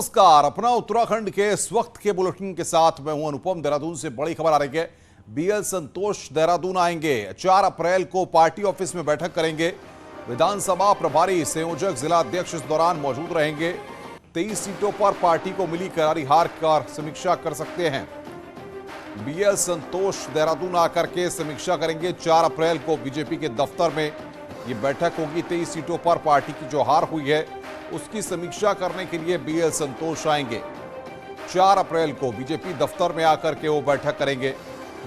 नमस्कार। अपना उत्तराखंड के इस वक्त के बुलेटिन के साथ मैं हूं अनुपम। देहरादून से बड़ी खबर आ रही है। बीएल संतोष देहरादून आएंगे। 4 अप्रैल को पार्टी ऑफिस में बैठक करेंगे। विधानसभा प्रभारी संयोजक जिला अध्यक्ष इस दौरान मौजूद रहेंगे। 23 सीटों पर पार्टी को मिली करारी हार का समीक्षा कर सकते हैं। बीएल संतोष देहरादून आकर के समीक्षा करेंगे। 4 अप्रैल को बीजेपी के दफ्तर में ये बैठक होगी। 23 सीटों पर पार्टी की जो हार हुई है उसकी समीक्षा करने के लिए बीएल संतोष आएंगे। 4 अप्रैल को बीजेपी दफ्तर में आकर के वो बैठक करेंगे।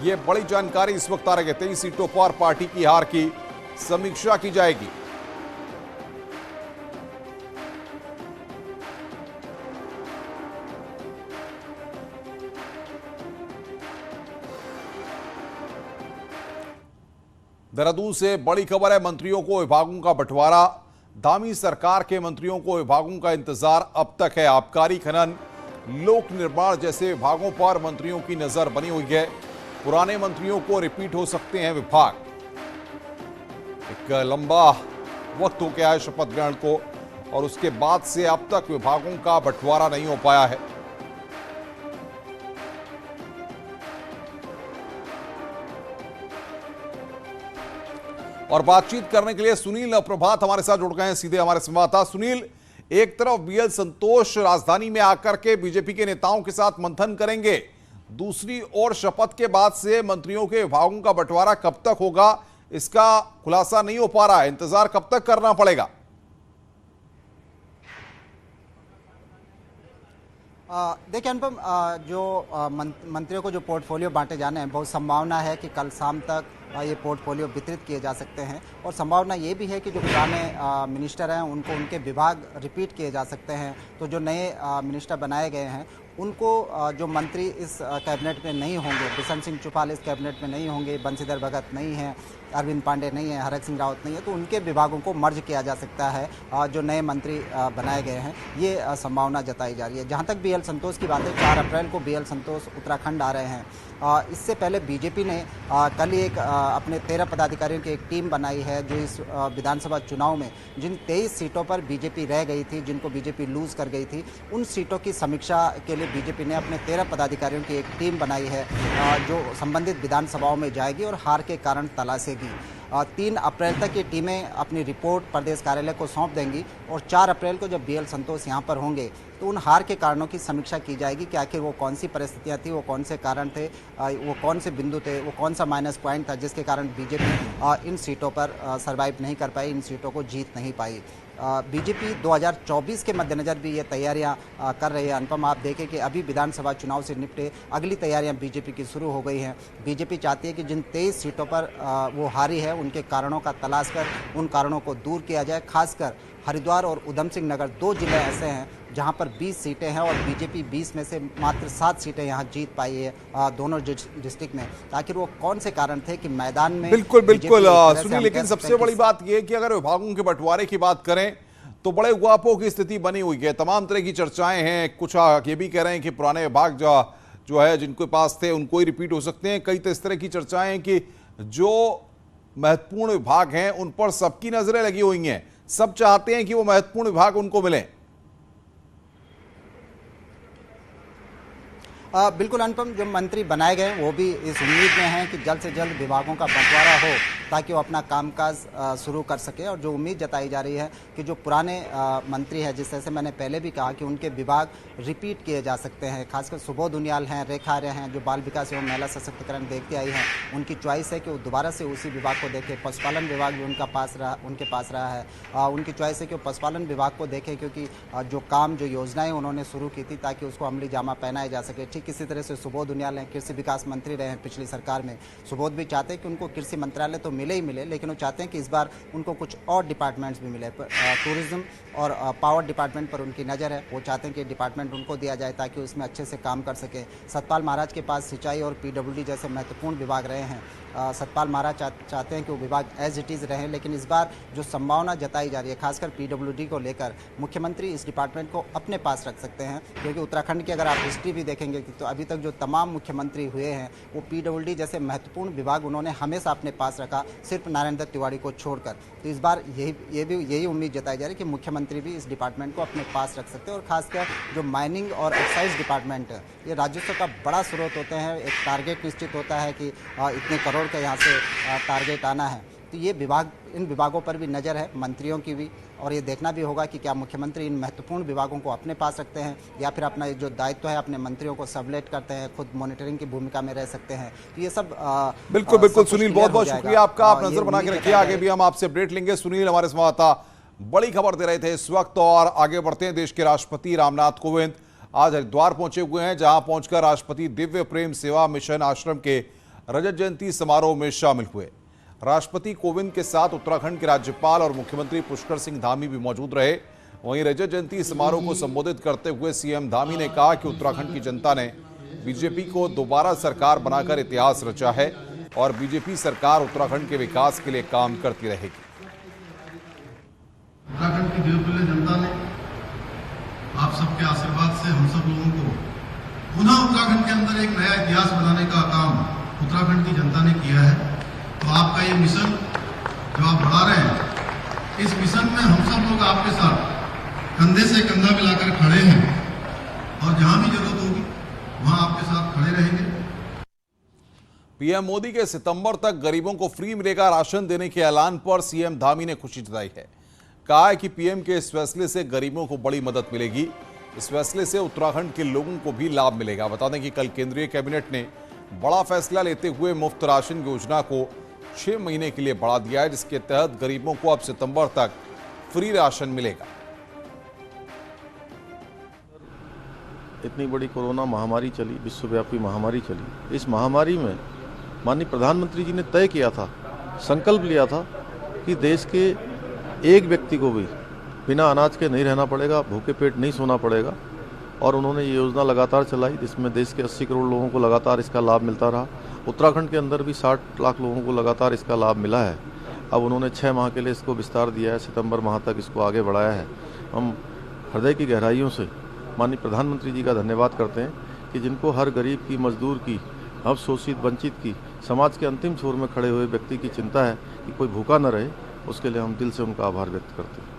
ये बड़ी जानकारी इस वक्त आ रही है। 23 सीटों पर पार्टी की हार की समीक्षा की जाएगी। देहरादून से बड़ी खबर है। मंत्रियों को विभागों का बंटवारा। धामी सरकार के मंत्रियों को विभागों का इंतजार अब तक है। आबकारी, खनन, लोक निर्माण जैसे विभागों पर मंत्रियों की नजर बनी हुई है। पुराने मंत्रियों को रिपीट हो सकते हैं विभाग। एक लंबा वक्त हो गया है शपथ ग्रहण को और उसके बाद से अब तक विभागों का बंटवारा नहीं हो पाया है। और बातचीत करने के लिए सुनील प्रभात हमारे साथ जुड़ गए हैं सीधे हमारे संवाददाता। सुनील, एक तरफ बीएल संतोष राजधानी में आकर के बीजेपी के नेताओं के साथ मंथन करेंगे, दूसरी ओर शपथ के बाद से मंत्रियों के विभागों का बंटवारा कब तक होगा इसका खुलासा नहीं हो पा रहा है। इंतजार कब तक करना पड़ेगा? देखिए अनुपम, जो मंत्रियों को जो पोर्टफोलियो बांटे जाने हैं, बहुत संभावना है कि कल शाम तक ये पोर्टफोलियो वितरित किए जा सकते हैं। और संभावना ये भी है कि जो पुराने मिनिस्टर हैं उनको उनके विभाग रिपीट किए जा सकते हैं। तो जो नए मिनिस्टर बनाए गए हैं उनको जो मंत्री इस कैबिनेट में नहीं होंगे, बिशन सिंह चुफाल इस कैबिनेट में नहीं होंगे, बंशीधर भगत नहीं है, अरविंद पांडे नहीं है, हरक सिंह रावत नहीं है, तो उनके विभागों को मर्ज किया जा सकता है। जो नए मंत्री बनाए गए हैं ये संभावना जताई जा रही है। जहाँ तक बीएल संतोष की बात है, 4 अप्रैल को बीएल संतोष उत्तराखंड आ रहे हैं। इससे पहले बीजेपी ने कल ही एक अपने 13 पदाधिकारियों की एक टीम बनाई है जो इस विधानसभा चुनाव में जिन 23 सीटों पर बीजेपी रह गई थी, जिनको बीजेपी लूज कर गई थी, उन सीटों की समीक्षा के लिए बीजेपी ने अपने 13 पदाधिकारियों की एक टीम बनाई है जो संबंधित विधानसभाओं में जाएगी और हार के कारण तलाशेगी। 3 अप्रैल तक ये टीमें अपनी रिपोर्ट प्रदेश कार्यालय को सौंप देंगी और 4 अप्रैल को जब बीएल संतोष यहाँ पर होंगे तो उन हार के कारणों की समीक्षा की जाएगी कि आखिर वो कौन सी परिस्थितियाँ थी, वो कौन से कारण थे, वो कौन से बिंदु थे, वो कौन सा माइनस पॉइंट था जिसके कारण बीजेपी इन सीटों पर सर्वाइव नहीं कर पाई, इन सीटों को जीत नहीं पाई। बीजेपी 2024 के मद्देनज़र भी ये तैयारियां कर रही है। अनुपम, आप देखें कि अभी विधानसभा चुनाव से निपटे अगली तैयारियां बीजेपी की शुरू हो गई हैं। बीजेपी चाहती है कि जिन 23 सीटों पर वो हारी है उनके कारणों का तलाश कर उन कारणों को दूर किया जाए। खासकर हरिद्वार और उधम सिंह नगर 2 जिले ऐसे हैं जहां पर 20 सीटें हैं और बीजेपी 20 में से मात्र 7 सीटें यहां जीत पाई है दोनों डिस्ट्रिक्ट में। आखिर वो कौन से कारण थे कि मैदान में बिल्कुल सुनिए, लेकिन सबसे बड़ी बात यह कि अगर विभागों के बंटवारे की बात करें तो बड़े उगापों की स्थिति बनी हुई है। तमाम तरह की चर्चाएं हैं। कुछ ये भी कह रहे हैं कि पुराने विभाग जो है जिनके पास थे उनको ही रिपीट हो सकते हैं। कई तो इस तरह की चर्चाएं हैं कि जो महत्वपूर्ण विभाग हैं उन पर सबकी नजरें लगी हुई हैं। सब चाहते हैं कि वो महत्वपूर्ण विभाग उनको मिले। बिल्कुल अनुपम, जो मंत्री बनाए गए वो भी इस उम्मीद में हैं कि जल्द से जल्द विभागों का बंटवारा हो ताकि वो अपना कामकाज शुरू कर सके। और जो उम्मीद जताई जा रही है कि जो पुराने मंत्री हैं, जिस तरह से मैंने पहले भी कहा कि उनके विभाग रिपीट किए जा सकते हैं, खासकर सुबोध उनियाल हैं, रेखा आर्य हैं, जो बाल विकास एवं महिला सशक्तिकरण देखते आई हैं, उनकी चॉइस है कि वो दोबारा से उसी विभाग को देखें। पशुपालन विभाग भी उनके पास रहा है। उनकी चॉइस है कि वो पशुपालन विभाग को देखें क्योंकि जो काम, जो योजनाएँ उन्होंने शुरू की थी ताकि उसको अमली जामा पहनाया जा सके। ठीक इसी तरह से सुबोध उनियाल हैं, कृषि विकास मंत्री रहे हैं पिछली सरकार में। सुबोध भी चाहते हैं कि उनको कृषि मंत्रालय तो मिले ही मिले, लेकिन वो चाहते हैं कि इस बार उनको कुछ और डिपार्टमेंट्स भी मिले। टूरिज्म और पावर डिपार्टमेंट पर उनकी नज़र है। वो चाहते हैं कि डिपार्टमेंट उनको दिया जाए ताकि उसमें अच्छे से काम कर सके। सतपाल महाराज के पास सिंचाई और पीडब्ल्यूडी जैसे महत्वपूर्ण विभाग रहे हैं। सतपाल महाराज चाहते हैं कि वो विभाग एज इट इज़ रहे, लेकिन इस बार जो संभावना जताई जा रही है खासकर पीडब्ल्यूडी को लेकर, मुख्यमंत्री इस डिपार्टमेंट को अपने पास रख सकते हैं। क्योंकि उत्तराखंड की अगर आप हिस्ट्री भी देखेंगे तो अभी तक जो तमाम मुख्यमंत्री हुए हैं वो पीडब्ल्यूडी जैसे महत्वपूर्ण विभाग उन्होंने हमेशा अपने पास रखा। होगा, सिर्फ नारायण दत्त तिवारी को छोड़कर। तो इस बार यही उम्मीद जताई जा रही है कि मुख्यमंत्री भी इस डिपार्टमेंट को अपने पास रख सकते हैं। और खासकर जो माइनिंग और एक्साइज डिपार्टमेंट है, ये राजस्व का बड़ा स्रोत होते हैं। एक टारगेट निश्चित होता है कि इतने करोड़ का यहाँ से टारगेट आना है। तो ये इन विभागों पर भी नज़र है मंत्रियों की भी, और ये देखना भी होगा कि क्या मुख्यमंत्री इन महत्वपूर्ण विभागों को अपने पास रखते हैं या फिर अपना जो दायित्व है अपने मंत्रियों को सबलेट करते हैं, खुद मॉनिटरिंग की भूमिका में रह सकते हैं। तो ये सब बिल्कुल बिल्कुल सुनील, बहुत बहुत शुक्रिया आपका। आप नजर बना के रखिए, आगे भी हम आपसे अपडेट लेंगे। सुनील हमारे संवाददाता बड़ी खबर दे रहे थे इस वक्त। और आगे बढ़ते हैं, देश के राष्ट्रपति रामनाथ कोविंद आज हरिद्वार पहुंचे हुए हैं, जहां पहुंचकर राष्ट्रपति दिव्य प्रेम सेवा मिशन आश्रम के रजत जयंती समारोह में शामिल हुए। राष्ट्रपति कोविंद के साथ उत्तराखंड के राज्यपाल और मुख्यमंत्री पुष्कर सिंह धामी भी मौजूद रहे। वहीं रजत जयंती समारोह को संबोधित करते हुए सीएम धामी ने कहा कि उत्तराखंड की जनता ने बीजेपी को दोबारा सरकार बनाकर इतिहास रचा है और बीजेपी सरकार उत्तराखंड के विकास के लिए काम करती रहेगी। उत्तराखंड की दिलखुले जनता ने आप सबके आशीर्वाद से हम सब लोगों को पुनः उत्तराखंड के अंदर एक नया इतिहास बनाने का काम उत्तराखंड की जनता ने किया है। तो आपका ये मिशन जो आप बढ़ा रहे हैं, इस मिशन में हम सब लोग आपके साथ कंधे से कंधा मिलाकर खड़े हैं और जहां भी जरूरत होगी वहां आपके साथ खड़े रहेंगे। पीएम मोदी के सितंबर तक गरीबों को फ्री मिलेगा राशन देने के ऐलान पर सीएम धामी ने खुशी जताई है। कहा है कि पीएम के इस फैसले से गरीबों को बड़ी मदद मिलेगी। इस फैसले से उत्तराखंड के लोगों को भी लाभ मिलेगा। बता दें कि कल केंद्रीय कैबिनेट ने बड़ा फैसला लेते हुए मुफ्त राशन योजना को 6 महीने के लिए बढ़ा दिया है, जिसके तहत गरीबों को अब सितंबर तक फ्री राशन मिलेगा। इतनी बड़ी कोरोना महामारी चली, विश्वव्यापी महामारी चली, इस महामारी में माननीय प्रधानमंत्री जी ने तय किया था, संकल्प लिया था कि देश के एक व्यक्ति को भी बिना अनाज के नहीं रहना पड़ेगा, भूखे पेट नहीं सोना पड़ेगा। और उन्होंने ये योजना लगातार चलाई, जिसमें देश के 80 करोड़ लोगों को लगातार इसका लाभ मिलता रहा। उत्तराखंड के अंदर भी 60 लाख लोगों को लगातार इसका लाभ मिला है। अब उन्होंने 6 माह के लिए इसको विस्तार दिया है, सितंबर माह तक इसको आगे बढ़ाया है। हम हृदय की गहराइयों से माननीय प्रधानमंत्री जी का धन्यवाद करते हैं कि जिनको हर गरीब की, मजदूर की, अवशोषित, वंचित की, समाज के अंतिम छोर में खड़े हुए व्यक्ति की चिंता है कि कोई भूखा न रहे, उसके लिए हम दिल से उनका आभार व्यक्त करते हैं।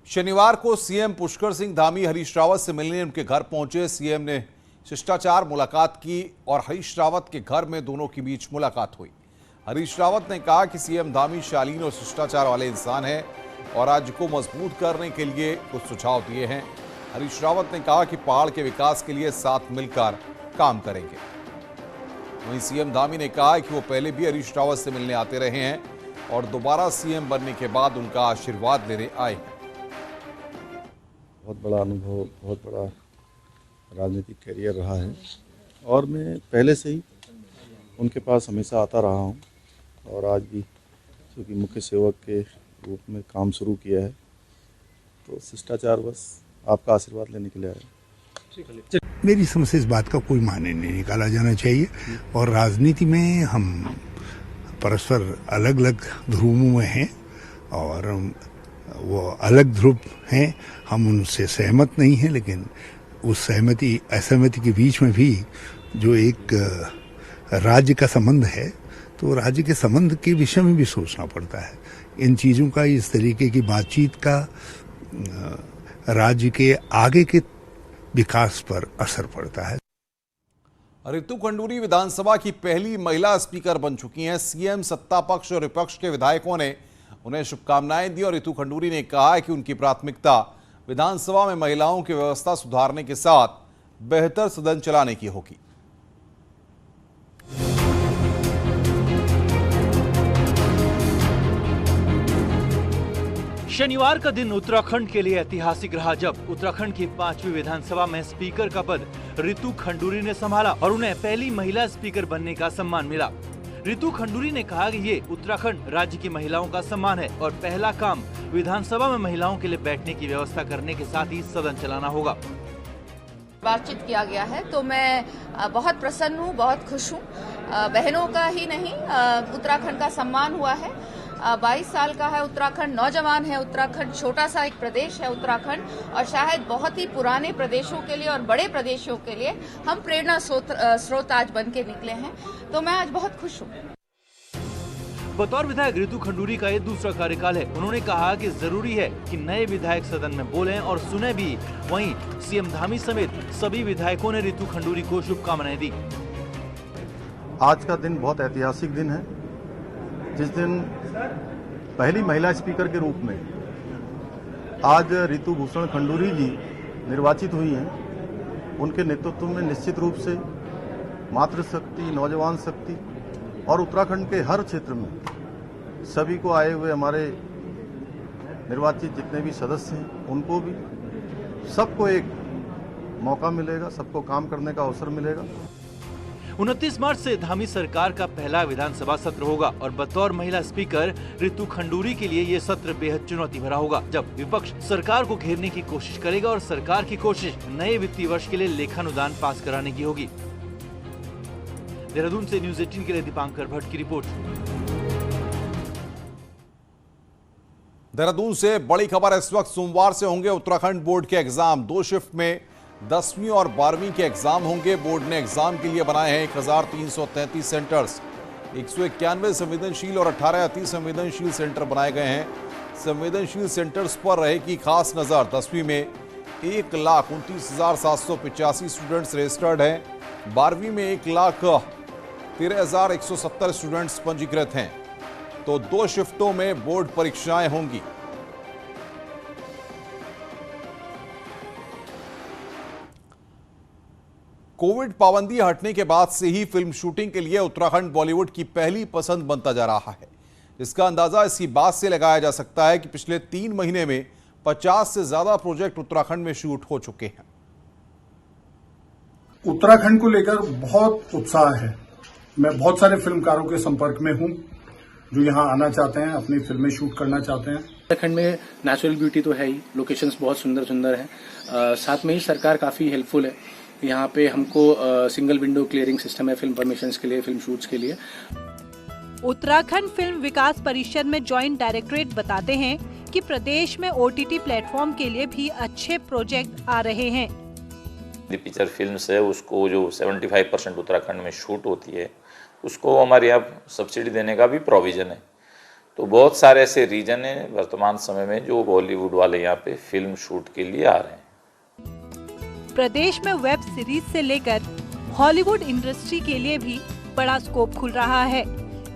शनिवार को सीएम पुष्कर सिंह धामी हरीश रावत से मिलने उनके घर पहुंचे। सीएम ने शिष्टाचार मुलाकात की और हरीश रावत के घर में दोनों के बीच मुलाकात हुई। हरीश रावत ने कहा कि सीएम धामी शालीन और शिष्टाचार वाले इंसान हैं और राज्य को मजबूत करने के लिए कुछ सुझाव दिए हैं। हरीश रावत ने कहा कि पहाड़ के विकास के लिए साथ मिलकर काम करेंगे। वहीं सीएम धामी ने कहा कि वो पहले भी हरीश रावत से मिलने आते रहे हैं और दोबारा सीएम बनने के बाद उनका आशीर्वाद लेने आए हैं। बहुत बड़ा अनुभव, बहुत बड़ा राजनीतिक करियर रहा है और मैं पहले से ही उनके पास हमेशा आता रहा हूं और आज भी क्योंकि मुख्य सेवक के रूप में काम शुरू किया है, तो शिष्टाचार बस आपका आशीर्वाद लेने के लिए आया। मेरी समझ से इस बात का कोई मायने नहीं निकाला जाना चाहिए और राजनीति में हम परस्पर अलग अलग ध्रुवों में हैं और वो अलग ध्रुव हैं, हम उनसे सहमत नहीं हैं, लेकिन उस सहमति असहमति के बीच में भी जो एक राज्य का संबंध है, तो राज्य के संबंध के विषय में भी सोचना पड़ता है। इन चीज़ों का, इस तरीके की बातचीत का राज्य के आगे के विकास पर असर पड़ता है। रितु खंडूरी विधानसभा की पहली महिला स्पीकर बन चुकी हैं। सीएम, सत्ता पक्ष और विपक्ष के विधायकों ने उन्हें शुभकामनाएं दी और रितु खंडूरी ने कहा कि उनकी प्राथमिकता विधानसभा में महिलाओं की व्यवस्था सुधारने के साथ बेहतर सदन चलाने की होगी। शनिवार का दिन उत्तराखंड के लिए ऐतिहासिक रहा, जब उत्तराखंड की 5वीं विधानसभा में स्पीकर का पद रितु खंडूरी ने संभाला और उन्हें पहली महिला स्पीकर बनने का सम्मान मिला। रितु खंडूरी ने कहा कि ये उत्तराखंड राज्य की महिलाओं का सम्मान है और पहला काम विधानसभा में महिलाओं के लिए बैठने की व्यवस्था करने के साथ ही सदन चलाना होगा। बातचीत किया गया है तो मैं बहुत प्रसन्न हूँ, बहुत खुश हूँ। बहनों का ही नहीं, उत्तराखंड का सम्मान हुआ है। 22 साल का है उत्तराखंड, नौजवान है उत्तराखंड, छोटा सा एक प्रदेश है उत्तराखंड और शायद बहुत ही पुराने प्रदेशों के लिए और बड़े प्रदेशों के लिए हम प्रेरणा स्रोत आज बन के निकले हैं। तो मैं आज बहुत खुश हूँ। बतौर विधायक रितु खंडूरी का ये दूसरा कार्यकाल है। उन्होंने कहा कि जरूरी है कि नए विधायक सदन में बोलें और सुने भी। वहीं सीएम धामी समेत सभी विधायकों ने रितु खंडूरी को शुभकामनाएं दी। आज का दिन बहुत ऐतिहासिक दिन है, जिस दिन पहली महिला स्पीकर के रूप में आज रितु भूषण खंडूरी जी निर्वाचित हुई हैं। उनके नेतृत्व में निश्चित रूप से मातृशक्ति, नौजवान शक्ति और उत्तराखंड के हर क्षेत्र में सभी को आए हुए हमारे निर्वाचित जितने भी सदस्य हैं उनको भी सबको एक मौका मिलेगा, सबको काम करने का अवसर मिलेगा। 29 मार्च से धामी सरकार का पहला विधानसभा सत्र होगा और बतौर महिला स्पीकर रितु खंडूरी के लिए ये सत्र बेहद चुनौती भरा होगा, जब विपक्ष सरकार को घेरने की कोशिश करेगा और सरकार की कोशिश नए वित्तीय वर्ष के लिए लेखानुदान पास कराने की होगी। देहरादून से न्यूज़ 18 के लिए दीपांकर भट्ट की रिपोर्ट। देहरादून से बड़ी खबर। इस वक्त सोमवार से होंगे उत्तराखंड बोर्ड के एग्जाम। 2 शिफ्ट में 10वीं और 12वीं के एग्जाम होंगे। बोर्ड ने एग्जाम के लिए बनाए हैं 1333 सेंटर्स। 191 संवेदनशील और 18 अति संवेदनशील सेंटर बनाए गए हैं। संवेदनशील सेंटर्स पर रहेगी खास नजर। 10वीं में 1,29,785 स्टूडेंट्स रजिस्टर्ड हैं। 12वीं में 1,13,170 स्टूडेंट्स पंजीकृत हैं। तो 2 शिफ्टों में बोर्ड परीक्षाएं होंगी। कोविड पाबंदी हटने के बाद से ही फिल्म शूटिंग के लिए उत्तराखंड बॉलीवुड की पहली पसंद बनता जा रहा है। इसका अंदाजा इसी बात से लगाया जा सकता है कि पिछले 3 महीने में 50 से ज्यादा प्रोजेक्ट उत्तराखंड में शूट हो चुके हैं। उत्तराखंड को लेकर बहुत उत्साह है। मैं बहुत सारे फिल्मकारों के संपर्क में हूं जो यहां आना चाहते हैं, अपनी फिल्में शूट करना चाहते हैं। उत्तराखंड में नेचुरल ब्यूटी तो है ही, लोकेशंस बहुत सुंदर सुंदर हैं। साथ में ही सरकार काफी हेल्पफुल है। यहाँ पे हमको सिंगल विंडो क्लियरिंग सिस्टम है फिल्म परमिशंस के लिए, फिल्म शूट्स के लिए। उत्तराखंड फिल्म विकास परिषद में जॉइंट डायरेक्टरेट बताते हैं कि प्रदेश में OTT प्लेटफॉर्म के लिए भी अच्छे प्रोजेक्ट आ रहे हैं। पिक्चर फिल्म है उसको जो 75% उत्तराखंड में शूट होती है उसको हमारे यहाँ सब्सिडी देने का भी प्रोविजन है। तो बहुत सारे ऐसे रीजन है वर्तमान समय में जो बॉलीवुड वाले यहाँ पे फिल्म शूट के लिए आ रहे हैं। प्रदेश में वेब सीरीज से लेकर हॉलीवुड इंडस्ट्री के लिए भी बड़ा स्कोप खुल रहा है।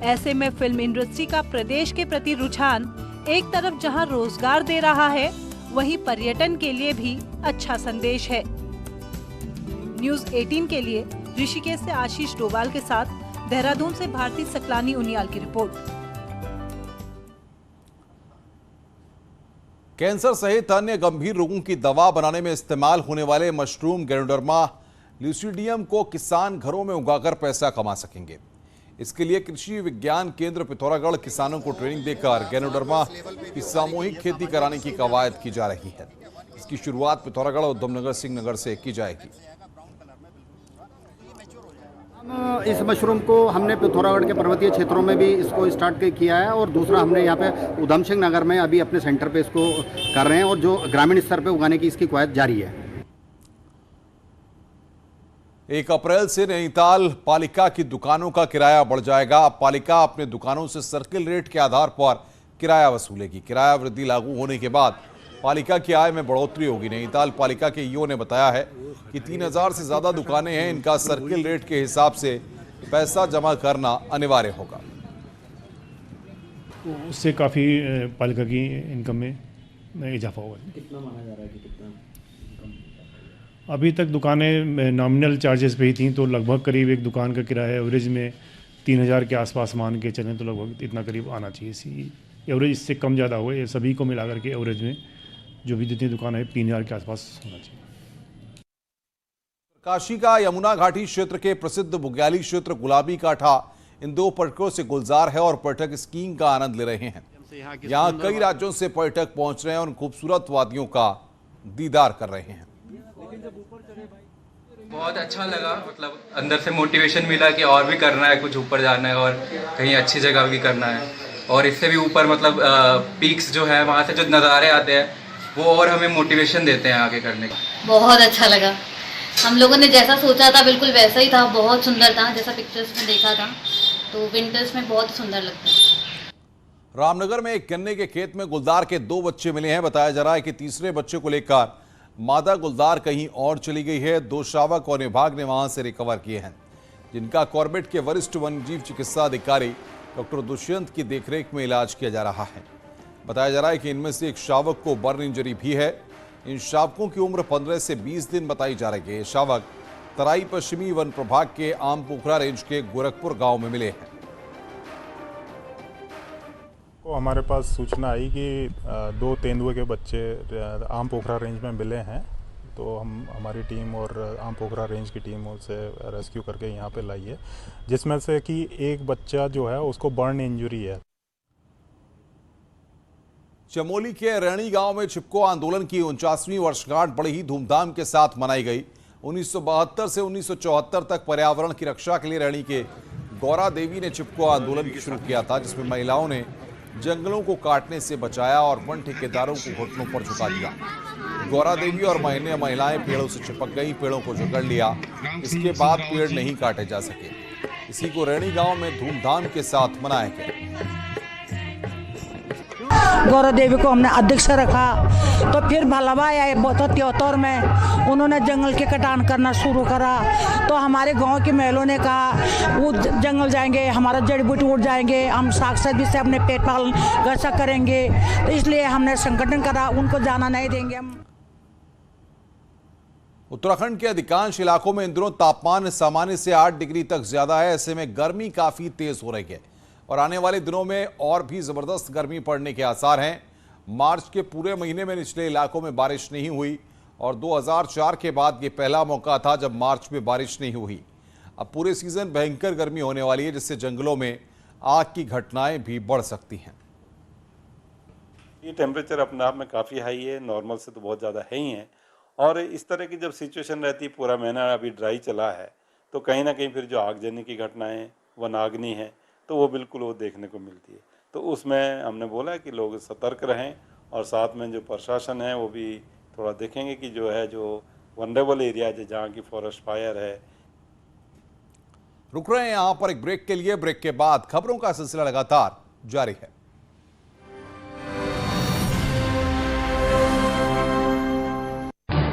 ऐसे में फिल्म इंडस्ट्री का प्रदेश के प्रति रुझान एक तरफ जहां रोजगार दे रहा है, वहीं पर्यटन के लिए भी अच्छा संदेश है। न्यूज़ 18 के लिए ऋषिकेश से आशीष डोभाल के साथ देहरादून से भारती सकलानी उनियाल की रिपोर्ट। कैंसर सहित अन्य गंभीर रोगों की दवा बनाने में इस्तेमाल होने वाले मशरूम गैनोडर्मा ल्यूसिडियम को किसान घरों में उगाकर पैसा कमा सकेंगे। इसके लिए कृषि विज्ञान केंद्र पिथौरागढ़ किसानों को ट्रेनिंग देकर गैनोडर्मा की सामूहिक खेती कराने की कवायद की जा रही है। इसकी शुरुआत पिथौरागढ़ और उधमनगर सिंह नगर से की जाएगी। इस मशरूम को हमने पिथौरागढ़ के पर्वतीय क्षेत्रों में भी इसको स्टार्ट किया है और दूसरा हमने यहाँ पे उधम सिंह नगर में अभी अपने सेंटर पे इसको कर रहे हैं और जो ग्रामीण स्तर पे उगाने की इसकी कवायद जारी है। 1 अप्रैल से नैनीताल पालिका की दुकानों का किराया बढ़ जाएगा। पालिका अपने दुकानों से सर्किल रेट के आधार पर किराया वसूलेगी। किराया वृद्धि लागू होने के बाद पालिका की आय में बढ़ोतरी होगी। नैनीताल पालिका के ईओ ने बताया है कि 3000 से ज्यादा दुकानें हैं, इनका सर्किल रेट के हिसाब से पैसा जमा करना अनिवार्य होगा। उससे काफ़ी पालिका की इनकम में इजाफा होगा। कितना माना जा रहा है कि कितना? अभी तक दुकानें नॉमिनल चार्जेस पे ही थी, तो लगभग करीब एक दुकान का किराया एवरेज में 3000 के आसपास मान के चलें तो लगभग इतना करीब आना चाहिए। एवरेज इससे कम ज़्यादा हुआ, ये सभी को मिलाकर के एवरेज में जो भी जितनी दुकान है 3000 के आसपास होना चाहिए। काशी का यमुना घाटी क्षेत्र के प्रसिद्ध बुग्याली क्षेत्र गुलाबी काठा इन 2 पर्यटकों से गुलजार है और पर्यटक स्कीइंग का आनंद ले रहे हैं। यहाँ कई राज्यों से पर्यटक पहुंच रहे हैं और खूबसूरत वादियों का दीदार कर रहे हैं। बहुत अच्छा लगा, मतलब अंदर से मोटिवेशन मिला कि और भी करना है, कुछ ऊपर जाना है और कहीं अच्छी जगह भी करना है। और इससे भी ऊपर मतलब पीक्स जो है वहाँ से जो नज़ारे आते हैं वो और हमें मोटिवेशन देते हैं आगे करने का। बहुत अच्छा लगा, हम लोगों ने जैसा सोचा था बिल्कुल वैसा ही था, बहुत सुंदर था जैसा पिक्चर्स में देखा था, तो विंटर्स में बहुत सुंदर लगता है। रामनगर में एक गन्ने के खेत में गुलदार के 2 बच्चे मिले हैं। बताया जा रहा है कि तीसरे बच्चे को लेकर मादा गुलदार कहीं और चली गई है। 2 शावक और विभाग ने वहां से रिकवर किए हैं, जिनका कॉर्बेट के वरिष्ठ वन्यजीव चिकित्सा अधिकारी डॉक्टर दुष्यंत की देखरेख में इलाज किया जा रहा है। बताया जा रहा है कि इनमें से एक शावक को बर्न इंजरी भी है। इन शावकों की उम्र 15 से 20 दिन बताई जा रही है। ये शावक तराई पश्चिमी वन प्रभाग के आम पोखरा रेंज के गोरखपुर गांव में मिले हैं। को हमारे पास सूचना आई कि 2 तेंदुए के बच्चे आम पोखरा रेंज में मिले हैं, तो हमारी टीम और आम पोखरा रेंज की टीम उसे रेस्क्यू करके यहाँ पे लाई है, जिसमें से कि एक बच्चा जो है उसको बर्न इंजरी है। चमोली के रैणी गांव में चिपको आंदोलन की 49वीं वर्षगांठ बड़ी ही धूमधाम के साथ मनाई गई। 1972 से 1974 तक पर्यावरण की रक्षा के लिए रैणी के गौरा देवी ने चिपको आंदोलन शुरू किया था, जिसमें महिलाओं ने जंगलों को काटने से बचाया और वन ठेकेदारों को घुटनों पर झुका दिया। गौरा देवी और महिलाएं पेड़ों से चिपक गई, पेड़ों को जकड़ लिया। इसके बाद पेड़ नहीं काटे जा सके। इसी को रैणी गांव में धूमधाम के साथ मनाया गया। गौरा देवी को हमने अध्यक्ष रखा, तो फिर भलावा आए 73 में उन्होंने जंगल के कटान करना शुरू करा, तो हमारे गांव के महिलाओं ने कहा वो जंगल जाएंगे, हमारा जड़ी बूटी उड़ जाएंगे, हम साग सब्जी से अपने पेट पालन कैसा करेंगे, तो इसलिए हमने संगठन करा, उनको जाना नहीं देंगे हम। उत्तराखंड के अधिकांश इलाकों में इन दिनों तापमान सामान्य से 8 डिग्री तक ज्यादा है। ऐसे में गर्मी काफी तेज हो रही है और आने वाले दिनों में और भी जबरदस्त गर्मी पड़ने के आसार हैं। मार्च के पूरे महीने में निचले इलाकों में बारिश नहीं हुई और 2004 के बाद ये पहला मौका था जब मार्च में बारिश नहीं हुई। अब पूरे सीजन भयंकर गर्मी होने वाली है, जिससे जंगलों में आग की घटनाएं भी बढ़ सकती हैं। ये टेम्परेचर अपने आप में काफ़ी हाई है, नॉर्मल से तो बहुत ज़्यादा है ही है। और इस तरह की जब सिचुएशन रहती है, पूरा महीना अभी ड्राई चला है, तो कहीं ना कहीं फिर जो आगजनी की घटनाएं, वनाग्नि है, तो वो बिल्कुल वो देखने को मिलती है। तो उसमें हमने बोला है कि लोग सतर्क रहें और साथ में जो प्रशासन है वो भी थोड़ा देखेंगे कि जो है जो वनरेबल एरिया है जहाँ की फॉरेस्ट फायर है। रुक रहे हैं यहाँ पर एक ब्रेक के लिए। ब्रेक के बाद खबरों का सिलसिला लगातार जारी है।